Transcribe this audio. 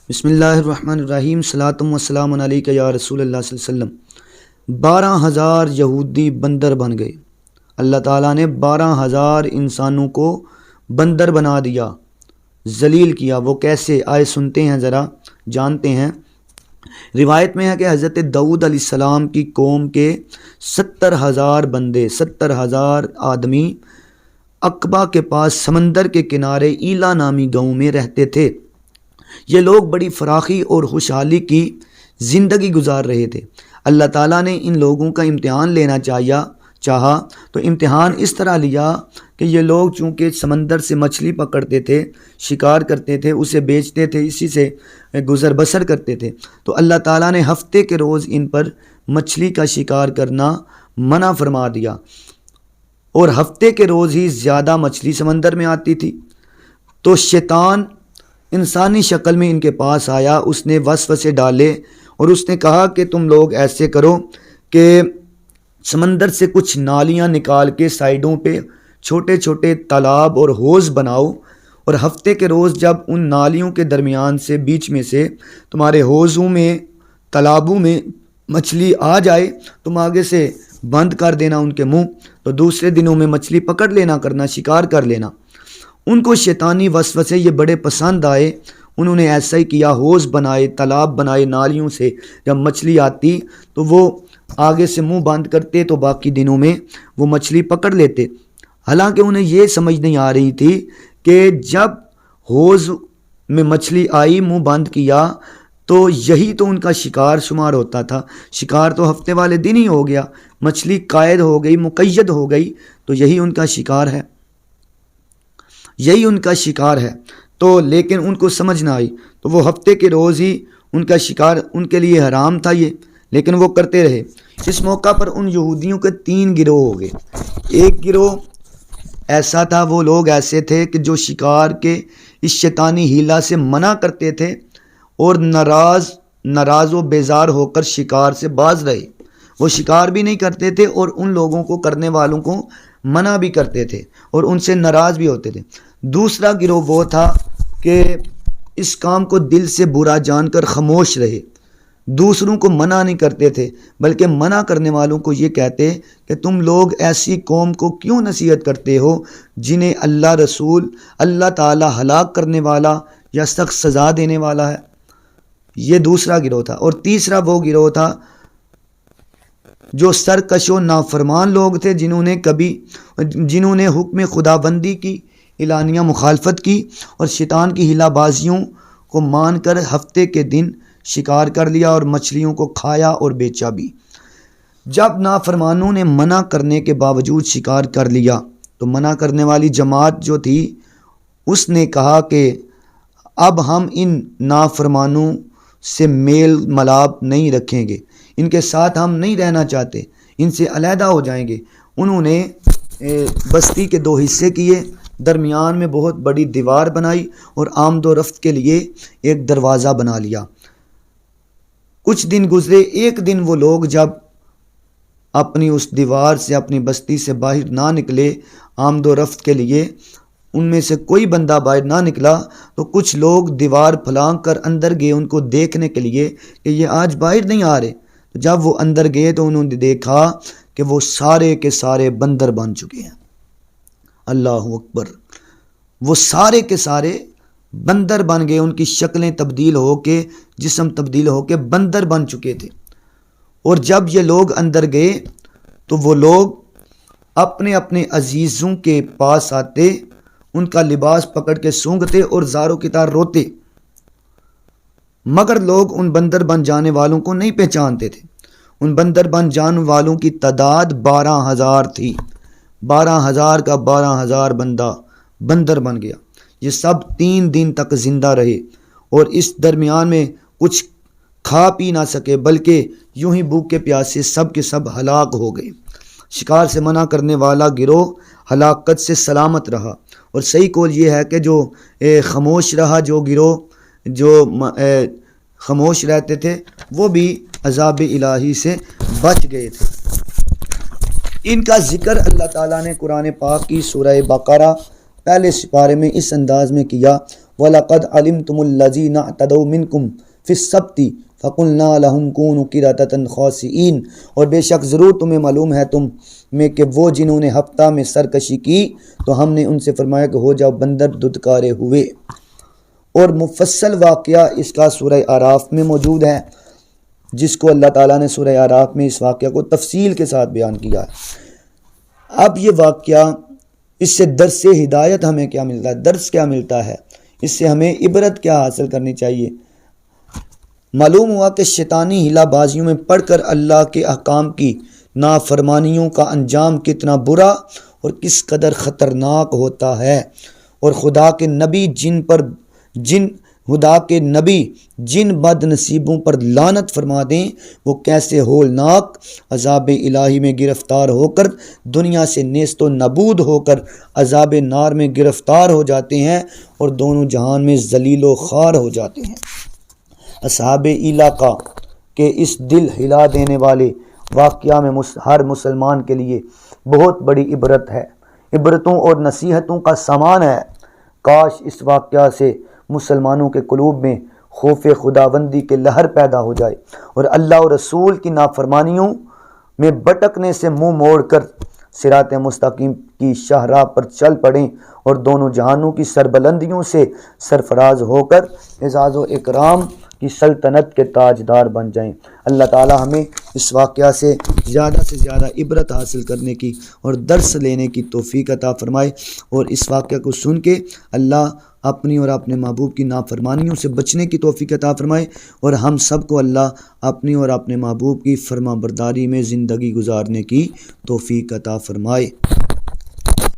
بسم اللہ الرحمن الرحیم، صلاۃ و سلام علیک یا رسول اللہ صلی اللہ علیہ وسلم۔ 12,000 یہودی بندر بن گئے۔ اللہ تعالیٰ نے 12,000 انسانوں کو بندر بنا دیا، ذلیل کیا۔ وہ کیسے؟ آئے سنتے ہیں، ذرا جانتے ہیں۔ روایت میں ہے کہ حضرت داؤد علیہ السلام کی قوم کے 70,000 بندے، 70,000 آدمی عقبہ کے پاس سمندر کے کنارے ایلا نامی گاؤں میں رہتے تھے۔ یہ لوگ بڑی فراخی اور خوشحالی کی زندگی گزار رہے تھے۔ اللہ تعالیٰ نے ان لوگوں کا امتحان لینا چاہا تو امتحان اس طرح لیا کہ یہ لوگ چونکہ سمندر سے مچھلی پکڑتے تھے، شکار کرتے تھے، اسے بیچتے تھے، اسی سے گزر بسر کرتے تھے، تو اللہ تعالیٰ نے ہفتے کے روز ان پر مچھلی کا شکار کرنا منع فرما دیا، اور ہفتے کے روز ہی زیادہ مچھلی سمندر میں آتی تھی۔ تو شیطان انسانی شکل میں ان کے پاس آیا، اس نے وسوسے ڈالے اور اس نے کہا کہ تم لوگ ایسے کرو کہ سمندر سے کچھ نالیاں نکال کے سائیڈوں پہ چھوٹے چھوٹے تالاب اور حوض بناؤ، اور ہفتے کے روز جب ان نالیوں کے درمیان سے بیچ میں سے تمہارے حوضوں میں تالابوں میں مچھلی آ جائے، تم آگے سے بند کر دینا ان کے منہ، تو دوسرے دنوں میں مچھلی پکڑ لینا کرنا، شکار کر لینا۔ ان کو شیطانی وسوسے یہ بڑے پسند آئے، انہوں نے ایسا ہی کیا، حوض بنائے، تالاب بنائے، نالیوں سے جب مچھلی آتی تو وہ آگے سے منہ بند کرتے تو باقی دنوں میں وہ مچھلی پکڑ لیتے۔ حالانکہ انہیں یہ سمجھ نہیں آ رہی تھی کہ جب حوض میں مچھلی آئی، منہ بند کیا، تو یہی تو ان کا شکار شمار ہوتا تھا۔ شکار تو ہفتے والے دن ہی ہو گیا، مچھلی قائد ہو گئی، مقید ہو گئی، تو یہی ان کا شکار ہے، یہی ان کا شکار ہے۔ تو لیکن ان کو سمجھ نہ آئی، تو وہ ہفتے کے روز ہی ان کا شکار ان کے لیے حرام تھا یہ، لیکن وہ کرتے رہے۔ اس موقع پر ان یہودیوں کے 3 گروہ ہو گئے۔ ایک گروہ ایسا تھا، وہ لوگ ایسے تھے کہ جو شکار کے اس شیطانی ہیلا سے منع کرتے تھے اور ناراض و بیزار ہو کر شکار سے باز رہے۔ وہ شکار بھی نہیں کرتے تھے اور ان لوگوں کو، کرنے والوں کو منع بھی کرتے تھے اور ان سے ناراض بھی ہوتے تھے۔ دوسرا گروہ وہ تھا کہ اس کام کو دل سے برا جان کر خاموش رہے، دوسروں کو منع نہیں کرتے تھے، بلکہ منع کرنے والوں کو یہ کہتے کہ تم لوگ ایسی قوم کو کیوں نصیحت کرتے ہو جنہیں اللہ رسول، اللہ تعالی ہلاک کرنے والا یا سخت سزا دینے والا ہے۔ یہ دوسرا گروہ تھا۔ اور تیسرا وہ گروہ تھا جو سرکش و نافرمان لوگ تھے، جنہوں نے حکم خداوندی کی اعلانیہ مخالفت کی اور شیطان کی ہیلا بازیوں کو مان کر ہفتے کے دن شکار کر لیا اور مچھلیوں کو کھایا اور بیچا بھی۔ جب نافرمانوں نے منع کرنے کے باوجود شکار کر لیا تو منع کرنے والی جماعت جو تھی اس نے کہا کہ اب ہم ان نافرمانوں سے میل ملاپ نہیں رکھیں گے، ان کے ساتھ ہم نہیں رہنا چاہتے، ان سے علیحدہ ہو جائیں گے۔ انہوں نے بستی کے 2 حصے کیے، درمیان میں بہت بڑی دیوار بنائی اور آمد و رفت کے لیے ایک دروازہ بنا لیا۔ کچھ دن گزرے، ایک دن وہ لوگ جب اپنی اس دیوار سے، اپنی بستی سے باہر نہ نکلے آمد و رفت کے لیے، ان میں سے کوئی بندہ باہر نہ نکلا، تو کچھ لوگ دیوار پھلانگ کر اندر گئے ان کو دیکھنے کے لیے کہ یہ آج باہر نہیں آ رہے۔ جب وہ اندر گئے تو انہوں نے دیکھا کہ وہ سارے کے سارے بندر بن چکے ہیں۔ اللہ اکبر! وہ سارے کے سارے بندر بن گئے، ان کی شکلیں تبدیل ہو کے، جسم تبدیل ہو کے بندر بن چکے تھے۔ اور جب یہ لوگ اندر گئے تو وہ لوگ اپنے اپنے عزیزوں کے پاس آتے، ان کا لباس پکڑ کے سونگھتے اور زاروں کی طرح روتے، مگر لوگ ان بندر بن جانے والوں کو نہیں پہچانتے تھے۔ ان بندر بن جانے والوں کی تعداد 12,000 تھی۔ 12,000 کا 12,000 بندہ بندر بن گیا۔ یہ سب 3 دن تک زندہ رہے اور اس درمیان میں کچھ کھا پی نہ سکے، بلکہ یوں ہی بھوک کے پیاسے سب کے سب ہلاک ہو گئے۔ شکار سے منع کرنے والا گروہ ہلاکت سے سلامت رہا، اور صحیح قول یہ ہے کہ جو خاموش رہا، جو گروہ جو خاموش رہتے تھے، وہ بھی عذاب الہی سے بچ گئے تھے۔ ان کا ذکر اللہ تعالیٰ نے قرآن پاک کی سورہ بقرہ پہلے سپارے میں اس انداز میں کیا، وَلَقَدْ عَلِمْتُمُ الَّذِينَ اعْتَدَوْا مِنْكُمْ فِي السَّبْتِ فَقُلْنَا لَهُمْ كُونُوا قِرَدَةً خَاسِئِينَ، اور بے شک ضرور تمہیں معلوم ہے تم میں کہ وہ جنہوں نے ہفتہ میں سرکشی کی تو ہم نے ان سے فرمایا کہ ہو جاؤ بندر ددکارے ہوئے۔ اور مفصل واقعہ اس کا سورہ اعراف میں موجود ہے، جس کو اللہ تعالیٰ نے سورہ اعراف میں اس واقعہ کو تفصیل کے ساتھ بیان کیا ہے۔ اب یہ واقعہ، اس سے درس ہدایت ہمیں کیا ملتا ہے، درس کیا ملتا ہے، اس سے ہمیں عبرت کیا حاصل کرنی چاہیے؟ معلوم ہوا کہ شیطانی ہلا بازیوں میں پڑھ کر اللہ کے احکام کی نافرمانیوں کا انجام کتنا برا اور کس قدر خطرناک ہوتا ہے، اور خدا کے نبی جن بد نصیبوں پر لعنت فرما دیں وہ کیسے ہولناک عذاب الہی میں گرفتار ہو کر دنیا سے نیست و نبود ہو کر عذاب نار میں گرفتار ہو جاتے ہیں اور دونوں جہان میں ذلیل و خوار ہو جاتے ہیں۔ اصحاب علاقہ کے اس دل ہلا دینے والے واقعہ میں ہر مسلمان کے لیے بہت بڑی عبرت ہے، عبرتوں اور نصیحتوں کا سامان ہے۔ کاش اس واقعہ سے مسلمانوں کے قلوب میں خوف خداوندی کے لہر پیدا ہو جائے اور اللہ اور رسول کی نافرمانیوں میں بٹکنے سے منہ موڑ کر صراط مستقیم کی شاہراہ پر چل پڑیں اور دونوں جہانوں کی سربلندیوں سے سرفراز ہو کر اعزاز و اکرام کی سلطنت کے تاجدار بن جائیں۔ اللہ تعالی ہمیں اس واقعہ سے زیادہ عبرت حاصل کرنے کی اور درس لینے کی توفیق عطا فرمائے، اور اس واقعہ کو سن کے اللہ اپنی اور اپنے محبوب کی نافرمانیوں سے بچنے کی توفیق عطا فرمائے، اور ہم سب کو اللہ اپنی اور اپنے محبوب کی فرما برداری میں زندگی گزارنے کی توفیق عطا فرمائے۔